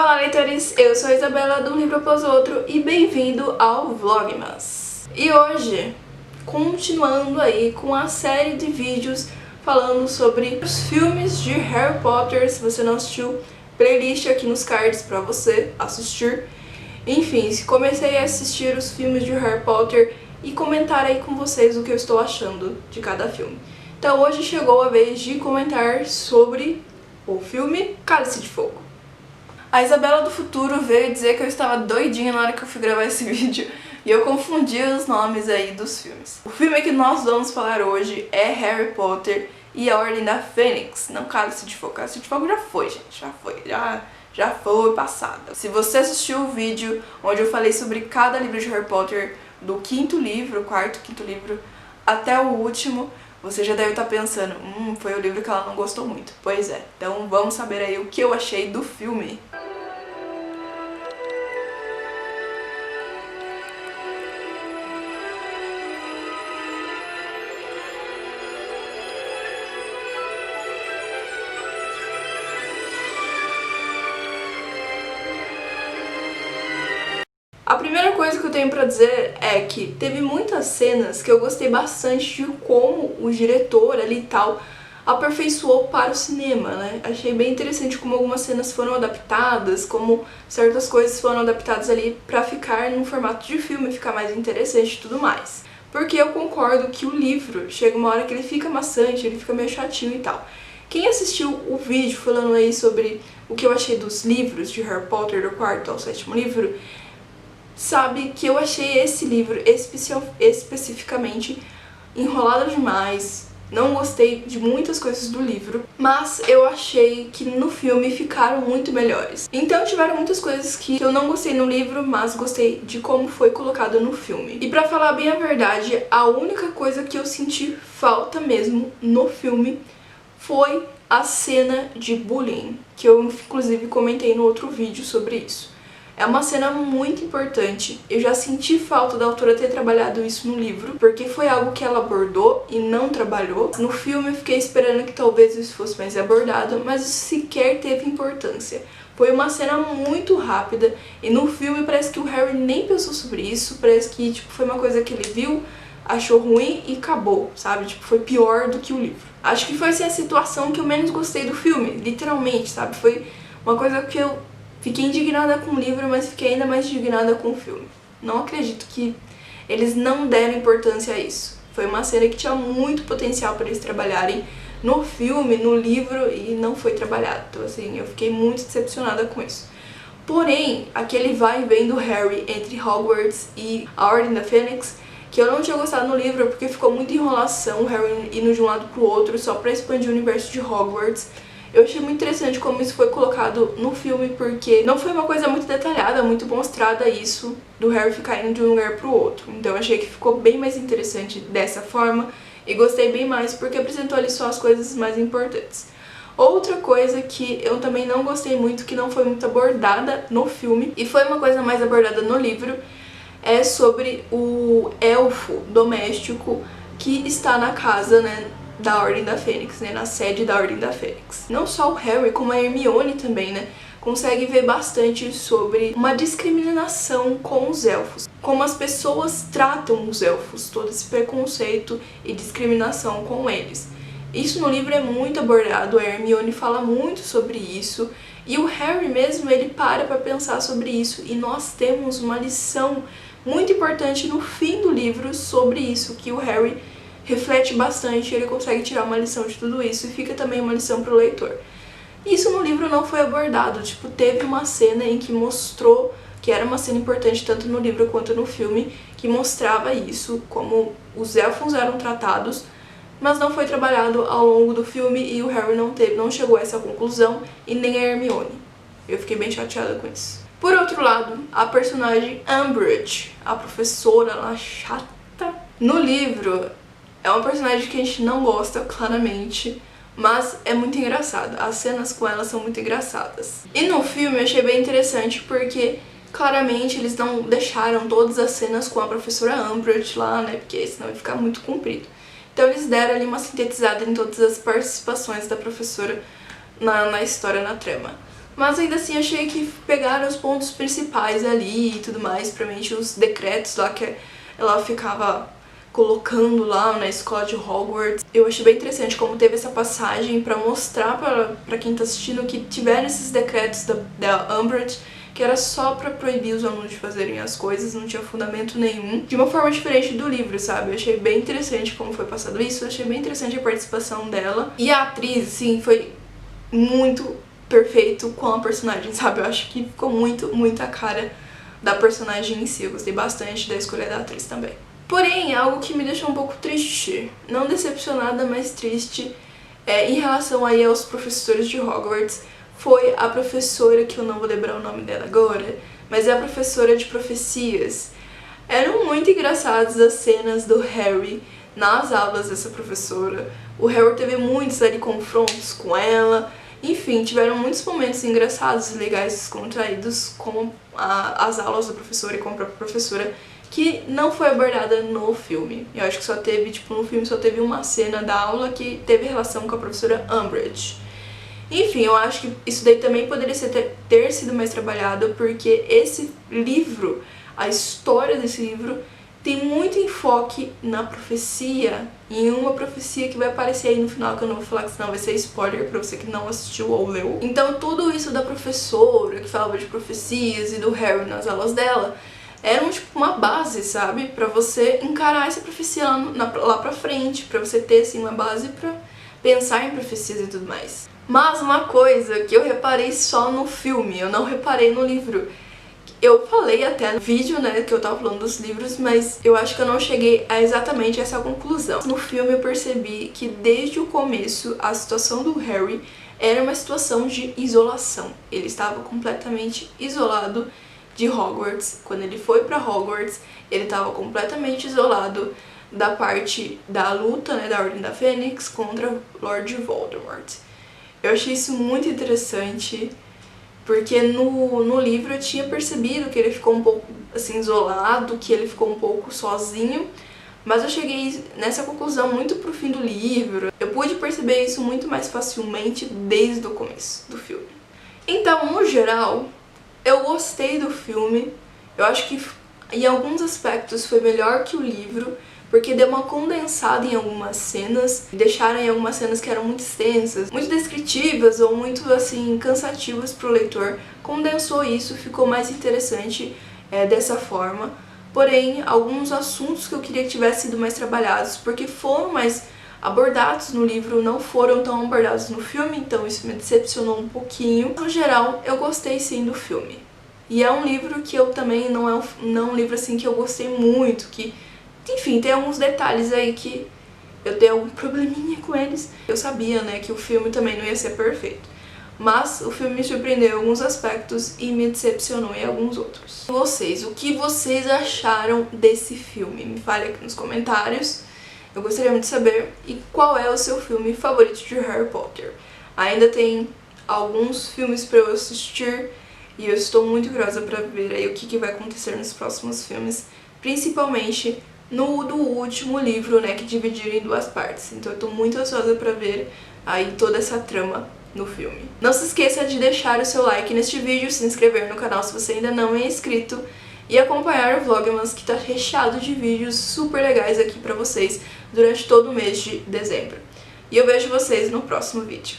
Olá, leitores! Eu sou a Isabela do Livro Após Outro e bem-vindo ao Vlogmas. E hoje, continuando aí com a série de vídeos falando sobre os filmes de Harry Potter. Se você não assistiu, playlist aqui nos cards pra você assistir. Enfim, comecei a assistir os filmes de Harry Potter e comentar aí com vocês o que eu estou achando de cada filme. Então hoje chegou a vez de comentar sobre o filme Cálice de Fogo. A Isabela do futuro veio dizer que eu estava doidinha na hora que eu fui gravar esse vídeo e eu confundi os nomes aí dos filmes. O filme que nós vamos falar hoje é Harry Potter e a Ordem da Fênix, não Cálice de Fogo. Cálice de Fogo já foi, gente, já foi passada. Se você assistiu o vídeo onde eu falei sobre cada livro de Harry Potter, do quinto livro, quarto, quinto livro, até o último, você já deve estar pensando, foi o livro que ela não gostou muito. Pois é, então vamos saber aí o que eu achei do filme. A primeira coisa que eu tenho pra dizer é que teve muitas cenas que eu gostei bastante de como o diretor ali e tal aperfeiçoou para o cinema, né? Achei bem interessante como algumas cenas foram adaptadas, como certas coisas foram adaptadas ali pra ficar num formato de filme, ficar mais interessante e tudo mais. Porque eu concordo que o livro chega uma hora que ele fica maçante, ele fica meio chatinho e tal. Quem assistiu o vídeo falando aí sobre o que eu achei dos livros de Harry Potter, do quarto ao sétimo livro, sabe que eu achei esse livro especificamente enrolado demais, não gostei de muitas coisas do livro, mas eu achei que no filme ficaram muito melhores. Então tiveram muitas coisas que eu não gostei no livro, mas gostei de como foi colocado no filme. E pra falar bem a verdade, a única coisa que eu senti falta mesmo no filme foi a cena de bullying, que eu inclusive comentei no outro vídeo sobre isso. É uma cena muito importante. Eu já senti falta da autora ter trabalhado isso no livro, porque foi algo que ela abordou e não trabalhou. No filme eu fiquei esperando que talvez isso fosse mais abordado, mas isso sequer teve importância. Foi uma cena muito rápida e no filme parece que o Harry nem pensou sobre isso, parece que foi uma coisa que ele viu, achou ruim e acabou, sabe? Foi pior do que o livro. Acho que foi assim a situação que eu menos gostei do filme, literalmente, sabe? Foi uma coisa que eu fiquei indignada com o livro, mas fiquei ainda mais indignada com o filme. Não acredito que eles não deram importância a isso. Foi uma cena que tinha muito potencial para eles trabalharem no filme, no livro, e não foi trabalhado. Então assim, eu fiquei muito decepcionada com isso. Porém, aquele vai e vem do Harry entre Hogwarts e a Ordem da Fênix, que eu não tinha gostado no livro porque ficou muita enrolação, o Harry indo de um lado pro outro só pra expandir o universo de Hogwarts. Eu achei muito interessante como isso foi colocado no filme, porque não foi uma coisa muito detalhada, muito mostrada isso, do Harry ficar indo de um lugar pro outro. Então eu achei que ficou bem mais interessante dessa forma e gostei bem mais porque apresentou ali só as coisas mais importantes. Outra coisa que eu também não gostei muito, que não foi muito abordada no filme, e foi uma coisa mais abordada no livro, é sobre o elfo doméstico que está na casa, né, da Ordem da Fênix, né, na sede da Ordem da Fênix. Não só o Harry, como a Hermione também, né, consegue ver bastante sobre uma discriminação com os elfos. Como as pessoas tratam os elfos, todo esse preconceito e discriminação com eles. Isso no livro é muito abordado, a Hermione fala muito sobre isso, e o Harry mesmo, ele para pra pensar sobre isso, e nós temos uma lição muito importante no fim do livro sobre isso, que o Harry reflete bastante, ele consegue tirar uma lição de tudo isso e fica também uma lição pro leitor. Isso no livro não foi abordado, teve uma cena em que mostrou, que era uma cena importante tanto no livro quanto no filme, que mostrava isso, como os elfos eram tratados, mas não foi trabalhado ao longo do filme e o Harry não chegou a essa conclusão e nem a Hermione. Eu fiquei bem chateada com isso. Por outro lado, a personagem Umbridge, a professora lá chata, no livro é uma personagem que a gente não gosta, claramente, mas é muito engraçada. As cenas com ela são muito engraçadas. E no filme eu achei bem interessante porque, claramente, eles não deixaram todas as cenas com a professora Umbridge lá, né, porque senão ia ficar muito comprido. Então eles deram ali uma sintetizada em todas as participações da professora na história, na trama. mas ainda assim achei que pegaram os pontos principais ali e tudo mais, principalmente os decretos lá que ela ficava colocando lá na escola de Hogwarts. Eu achei bem interessante como teve essa passagem pra mostrar pra quem tá assistindo que tiveram esses decretos da Umbridge, que era só pra proibir os alunos de fazerem as coisas, não tinha fundamento nenhum, de uma forma diferente do livro, sabe? Eu achei bem interessante como foi passado isso, eu achei bem interessante a participação dela. E a atriz, sim, foi muito perfeito com a personagem, sabe? Eu acho que ficou muito a cara da personagem em si, eu gostei bastante da escolha da atriz também. Porém, algo que me deixou um pouco triste, não decepcionada, mas triste, em relação aí aos professores de Hogwarts, foi a professora, que eu não vou lembrar o nome dela agora, mas é a professora de profecias. Eram muito engraçadas as cenas do Harry nas aulas dessa professora. O Harry teve muitos ali confrontos com ela. Enfim, tiveram muitos momentos engraçados e legais descontraídos com as aulas da professora e com a própria professora, que não foi abordada no filme. Eu acho que só teve, no filme só teve uma cena da aula que teve relação com a professora Umbridge. Enfim, eu acho que isso daí também poderia ter sido mais trabalhado, porque esse livro, a história desse livro, tem muito enfoque na profecia, em uma profecia que vai aparecer aí no final, que eu não vou falar, que senão vai ser spoiler pra você que não assistiu ou leu. Então tudo isso da professora, que falava de profecias, e do Harry nas aulas dela, era uma base, sabe? Pra você encarar essa profecia lá pra frente, pra você ter, assim, uma base pra pensar em profecias e tudo mais. Mas uma coisa que eu reparei só no filme, eu não reparei no livro. Eu falei até no vídeo, né, que eu tava falando dos livros, mas eu acho que eu não cheguei a exatamente essa conclusão. No filme eu percebi que desde o começo a situação do Harry era uma situação de isolação. Ele estava completamente isolado de Hogwarts. Quando ele foi pra Hogwarts, ele estava completamente isolado da parte da luta, né, da Ordem da Fênix contra Lord Voldemort. Eu achei isso muito interessante, porque no livro eu tinha percebido que ele ficou um pouco assim isolado, que ele ficou um pouco sozinho, mas eu cheguei nessa conclusão muito pro fim do livro. Eu pude perceber isso muito mais facilmente desde o começo do filme. Então, no geral, eu gostei do filme. Eu acho que em alguns aspectos foi melhor que o livro, porque deu uma condensada em algumas cenas, deixaram em algumas cenas que eram muito extensas, muito descritivas ou muito, assim, cansativas pro leitor. Condensou isso, ficou mais interessante dessa forma. Porém, alguns assuntos que eu queria que tivessem sido mais trabalhados, porque foram mais abordados no livro, não foram tão abordados no filme, então isso me decepcionou um pouquinho. No geral, eu gostei sim do filme. E é um livro que eu também não é um livro assim que eu gostei muito, que enfim, tem alguns detalhes aí que eu tenho algum probleminha com eles. Eu sabia, né, que o filme também não ia ser perfeito, mas o filme me surpreendeu em alguns aspectos e me decepcionou em alguns outros. Vocês, o que vocês acharam desse filme? Me fale aqui nos comentários, eu gostaria muito de saber. E qual é o seu filme favorito de Harry Potter? Ainda tem alguns filmes pra eu assistir e eu estou muito curiosa pra ver aí o que vai acontecer nos próximos filmes, principalmente do último livro, né, que dividiram em duas partes. Então eu tô muito ansiosa pra ver aí toda essa trama no filme. Não se esqueça de deixar o seu like neste vídeo, se inscrever no canal se você ainda não é inscrito e acompanhar o Vlogmas, que tá recheado de vídeos super legais aqui pra vocês durante todo o mês de dezembro. E eu vejo vocês no próximo vídeo.